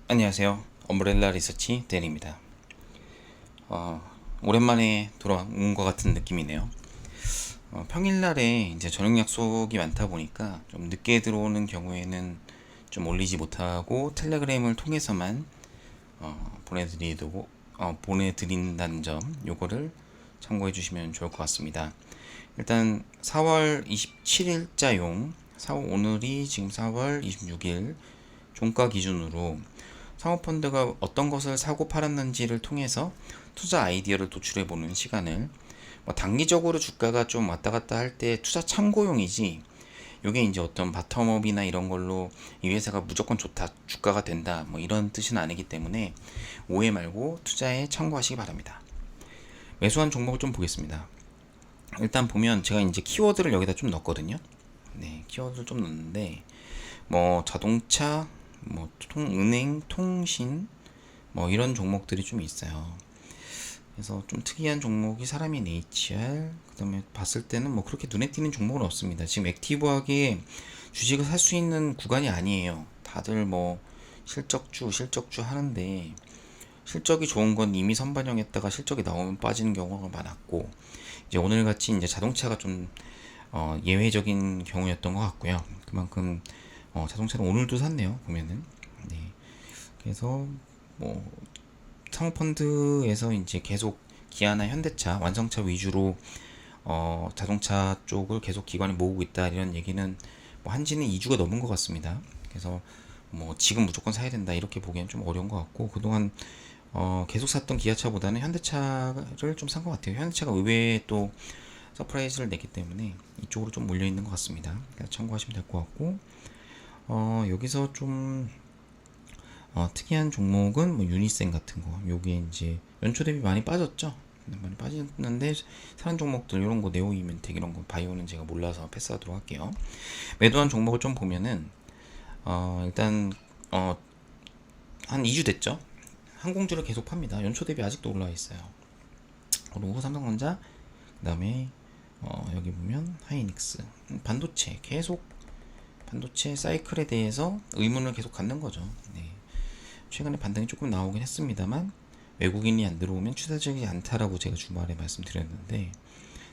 안녕하세요. 엄브렐라 리서치 댄입니다. 오랜만에 돌아온 것 같은 느낌이네요. 평일날에 이제 저녁 약속이 많다 보니까 좀 늦게 들어오는 경우에는 좀 올리지 못하고 텔레그램을 통해서만 보내드린다는 점, 요거를 참고해 주시면 좋을 것 같습니다. 일단 4월 27일자용, 오늘이 지금 4월 26일 종가 기준으로 사모펀드가 어떤 것을 사고 팔았는지를 통해서 투자 아이디어를 도출해보는 시간을, 단기적으로 주가가 좀 왔다 갔다 할 때 투자 참고용이지, 요게 이제 어떤 바텀업이나 이런 걸로 이 회사가 무조건 좋다, 주가가 된다, 뭐 이런 뜻은 아니기 때문에 오해 말고 투자에 참고하시기 바랍니다. 매수한 종목을 좀 보겠습니다. 일단 보면 제가 이제 키워드를 여기다 좀 넣었거든요. 네, 키워드를 좀 넣었는데, 뭐 자동차, 뭐 은행, 통신, 뭐 이런 종목들이 좀 있어요. 그래서 좀 특이한 종목이 사람인 HR, 그다음에 봤을 때는 뭐 그렇게 눈에 띄는 종목은 없습니다. 지금 액티브하게 주식을 살 수 있는 구간이 아니에요. 다들 뭐 실적주 하는데, 실적이 좋은 건 이미 선반영했다가 실적이 나오면 빠지는 경우가 많았고, 이제 오늘 같이 이제 자동차가 좀 예외적인 경우였던 것 같고요. 그만큼 자동차는 오늘도 샀네요. 보면은. 네. 그래서 뭐 사모펀드에서 이제 계속 기아나 현대차, 완성차 위주로 자동차 쪽을 계속 기관이 모으고 있다, 이런 얘기는 뭐 한지는 2주가 넘은 것 같습니다. 그래서 뭐 지금 무조건 사야 된다 이렇게 보기엔 좀 어려운 것 같고, 그동안 계속 샀던 기아차보다는 현대차를 좀 산 것 같아요. 현대차가 의외에 또 서프라이즈를 냈기 때문에 이쪽으로 좀 몰려 있는 것 같습니다. 참고하시면 될 것 같고, 여기서 좀 특이한 종목은 뭐 유니센 같은 거, 요게 이제 연초 대비 많이 빠졌죠. 많이 빠졌는데 사는 종목들 이런 거, 네오이멘텍 이런 거, 바이오는 제가 몰라서 패스하도록 할게요. 매도한 종목을 좀 보면은 일단 한 2주 됐죠. 항공주를 계속 팝니다. 연초 대비 아직도 올라와 있어요. 그리고 삼성전자, 그다음에 여기 보면 하이닉스, 반도체 계속, 반도체 사이클에 대해서 의문을 계속 갖는 거죠. 네. 최근에 반등이 조금 나오긴 했습니다만 외국인이 안 들어오면 추세적이지 않다라고 제가 주말에 말씀드렸는데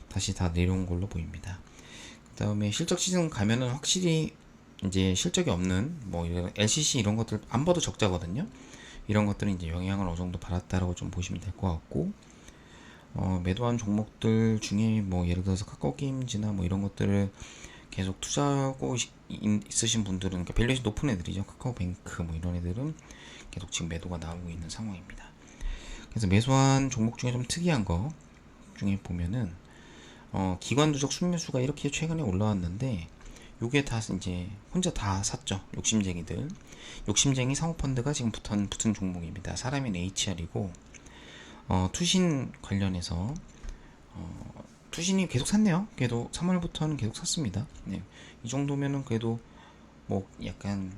다시 다 내려온 걸로 보입니다. 그 다음에 실적 시즌 가면은 확실히 이제 실적이 없는 뭐 이런 LCC 이런 것들 안 봐도 적자거든요. 이런 것들은 이제 영향을 어느 정도 받았다라고 좀 보시면 될 것 같고, 매도한 종목들 중에 뭐 예를 들어서 카카오게임즈나 뭐 이런 것들을 계속 투자하고 있으신 분들은, 그러니까 밸류에이션 높은 애들이죠. 카카오뱅크 뭐 이런 애들은 계속 지금 매도가 나오고 있는 상황입니다. 그래서 매수한 종목 중에 좀 특이한 거 중에 보면은 기관 누적 순매수가 이렇게 최근에 올라왔는데, 요게 다 이제 혼자 다 샀죠. 욕심쟁이들, 욕심쟁이 사모펀드가 지금 붙은 종목입니다. 사람인 HR이고, 투신 관련해서 투신이 계속 샀네요. 그래도 3월부터는 계속 샀습니다. 네. 이 정도면은 그래도 뭐 약간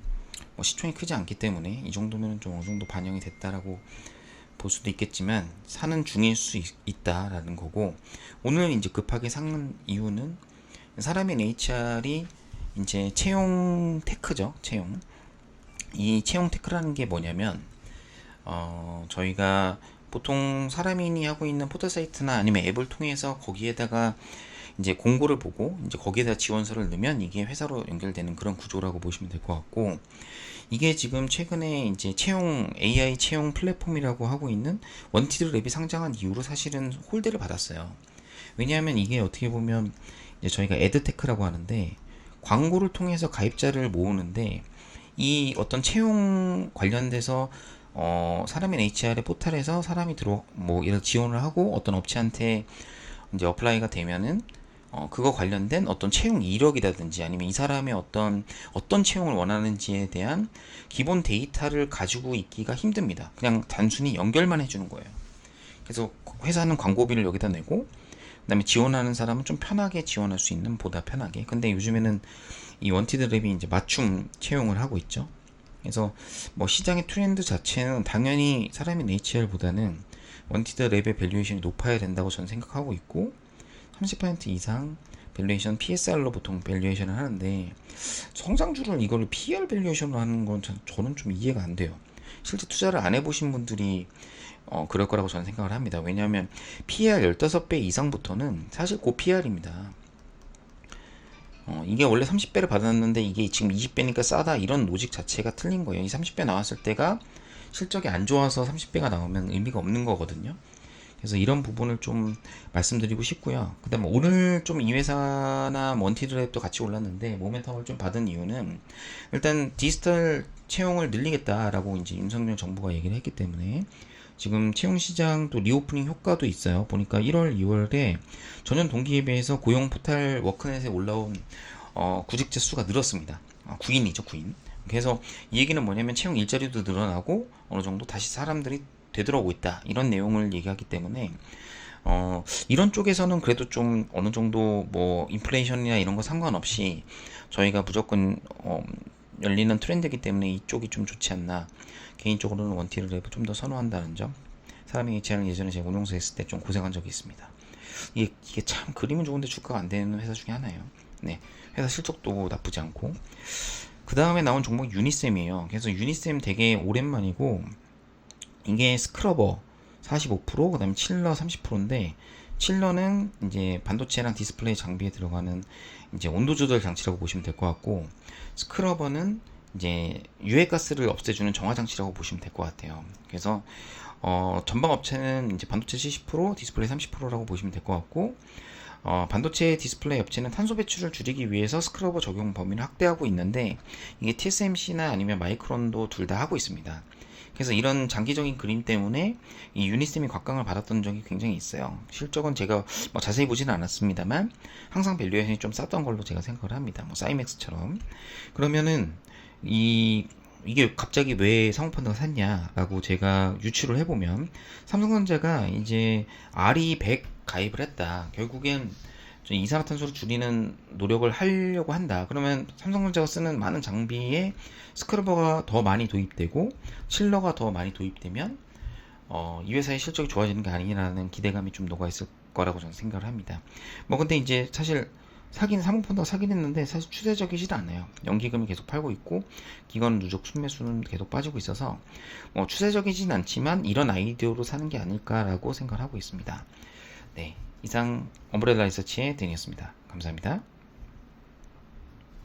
뭐 시총이 크지 않기 때문에 이 정도면은 좀 어느 정도 반영이 됐다라고 볼 수도 있겠지만 사는 중일 수 있다라는 거고, 오늘 이제 급하게 산 이유는 사람인 HR이 이제 채용 테크죠. 이 채용 테크라는 게 뭐냐면, 저희가 보통 사람인이 하고 있는 포털 사이트나 아니면 앱을 통해서 거기에다가 이제 공고를 보고 이제 거기에다 지원서를 넣으면 이게 회사로 연결되는 그런 구조라고 보시면 될 것 같고, 이게 지금 최근에 이제 AI 채용 플랫폼이라고 하고 있는 원티드 랩이 상장한 이후로 사실은 홀대를 받았어요. 왜냐하면 이게 어떻게 보면 이제 저희가 에드테크라고 하는데, 광고를 통해서 가입자를 모으는데, 이 어떤 채용 관련돼서 사람인 HR의 포털에서 사람이 뭐 이런 지원을 하고 어떤 업체한테 이제 어플라이가 되면은 그거 관련된 어떤 채용 이력이라든지 아니면 이 사람의 어떤 채용을 원하는지에 대한 기본 데이터를 가지고 있기가 힘듭니다. 그냥 단순히 연결만 해주는 거예요. 그래서 회사는 광고비를 여기다 내고, 그다음에 지원하는 사람은 좀 편하게 지원할 수 있는, 보다 편하게. 근데 요즘에는 이 원티드 랩이 이제 맞춤 채용을 하고 있죠. 그래서 뭐 시장의 트렌드 자체는 당연히 사람인 HR보다는 원티드 랩의 밸류에이션이 높아야 된다고 저는 생각하고 있고, 30% 이상 밸류에이션 PSR로 보통 밸류에이션을 하는데, 성장주를 이걸 PR 밸류에이션으로 하는 건 저는 좀 이해가 안 돼요. 실제 투자를 안 해보신 분들이 그럴 거라고 저는 생각을 합니다. 왜냐하면 PER 15배 이상부터는 사실 고 PER입니다. 이게 원래 30배를 받았는데 이게 지금 20배니까 싸다, 이런 로직 자체가 틀린 거예요. 이 30배 나왔을 때가 실적이 안 좋아서 30배가 나오면 의미가 없는 거거든요. 그래서 이런 부분을 좀 말씀드리고 싶고요. 그 다음에 오늘 좀 이 회사나 먼티드랩도 같이 올랐는데 모멘텀을 좀 받은 이유는 일단 디지털 채용을 늘리겠다라고 이제 윤석열 정부가 얘기를 했기 때문에 지금 채용 시장 또 리오프닝 효과도 있어요. 보니까 1월, 2월에 전년 동기에 비해서 고용 포탈 워크넷에 올라온 구직자 수가 늘었습니다. 구인이죠, 구인. 그래서 이 얘기는 뭐냐면 채용 일자리도 늘어나고 어느 정도 다시 사람들이 되돌아오고 있다, 이런 내용을 얘기하기 때문에 이런 쪽에서는 그래도 좀 어느 정도 뭐 인플레이션이나 이런 거 상관없이 저희가 무조건 열리는 트렌드이기 때문에 이쪽이 좀 좋지 않나. 개인적으로는 원티를 좀 더 선호한다는 점. 사람의 기체는 예전에 제가 운용사 했을 때 좀 고생한 적이 있습니다. 이게 참 그림은 좋은데 주가가 안 되는 회사 중에 하나예요. 네, 회사 실적도 나쁘지 않고. 그 다음에 나온 종목 유니셈이에요. 그래서 유니셈 되게 오랜만이고, 이게 스크러버 45%, 그 다음에 칠러 30%인데, 칠러는 이제 반도체랑 디스플레이 장비에 들어가는 이제 온도 조절 장치라고 보시면 될 것 같고, 스크러버는 이제 유해가스를 없애주는 정화 장치라고 보시면 될 것 같아요. 그래서 전방 업체는 이제 반도체 70%, 디스플레이 30%라고 보시면 될 것 같고, 반도체 디스플레이 업체는 탄소 배출을 줄이기 위해서 스크러버 적용 범위를 확대하고 있는데, 이게 TSMC나 아니면 마이크론도 둘 다 하고 있습니다. 그래서 이런 장기적인 그림 때문에 이 유니셈이 곽강을 받았던 적이 굉장히 있어요. 실적은 제가 뭐 자세히 보지는 않았습니다만 항상 밸류에이션이 좀 쌌던 걸로 제가 생각을 합니다. 뭐 사이맥스처럼. 그러면은 이게 갑자기 왜 상호펀드가 샀냐라고 제가 유추를 해보면, 삼성전자가 이제 RE100 가입을 했다. 결국엔 이산화탄소를 줄이는 노력을 하려고 한다. 그러면 삼성전자가 쓰는 많은 장비에 스크러버가 더 많이 도입되고 칠러가 더 많이 도입되면 이 회사의 실적이 좋아지는 게 아니라는 기대감이 좀 녹아있을 거라고 저는 생각을 합니다. 뭐 근데 이제 사실 사모펀드가 사긴 했는데 사실 추세적이지도 않아요. 연기금이 계속 팔고 있고 기관 누적 순매수는 계속 빠지고 있어서 뭐 추세적이진 않지만 이런 아이디어로 사는 게 아닐까라고 생각을 하고 있습니다. 네, 이상 엄브렐라 리서치의 댄이었습니다. 감사합니다.